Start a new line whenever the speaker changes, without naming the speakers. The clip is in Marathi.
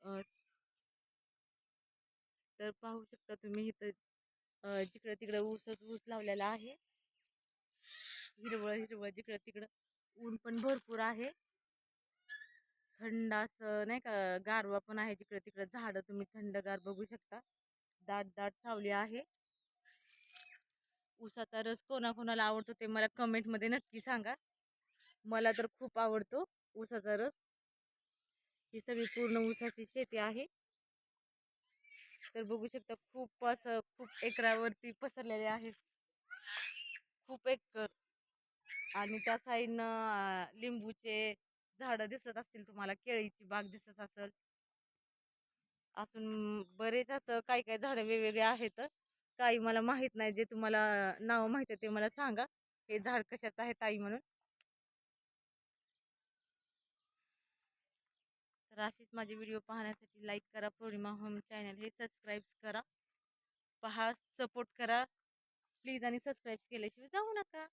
अ, तर पाहू शकता तुम्ही इथं जिकडं तिकडं ऊसच ऊस लावलेला आहे. हिरवळ हिरवळ जिकडं तिकडं ऊन पण भरपूर आहे. थंड असं नाही का गारवा पण आहे जिकडे तिकडे झाडं तुम्ही थंडगार बघू शकता. दाट दाट सावली आहे. ऊसाचा रस कोणाकोणाला आवडतो ते मला कमेंटमध्ये नक्की सांगा. मला तर खूप आवडतो ऊसाचा रस. ही सगळी पूर्ण ऊसाची शेती आहे. तर बघू शकता खूप असं खूप एकरावरती पसरलेले आहे. खूप एकर आणि त्या साईडनं लिंबूचे झाडं दिसत असतील तुम्हाला, केळीची बाग दिसत असेल. अजून बरेच असं काही काही झाडं वेगवेगळे आहेत. काही मला माहीत नाही, जे तुम्हाला नाव माहित आहे ते मला सांगा. हे झाड कशाचं आहे ताई म्हणून. तर अशीच माझे व्हिडिओ पाहण्यासाठी लाईक करा, पौर्णिमा होम चॅनल हे सबस्क्राईब करा. पहा, सपोर्ट करा प्लीज आणि सबस्क्राईब केल्याशिवाय जाऊ नका.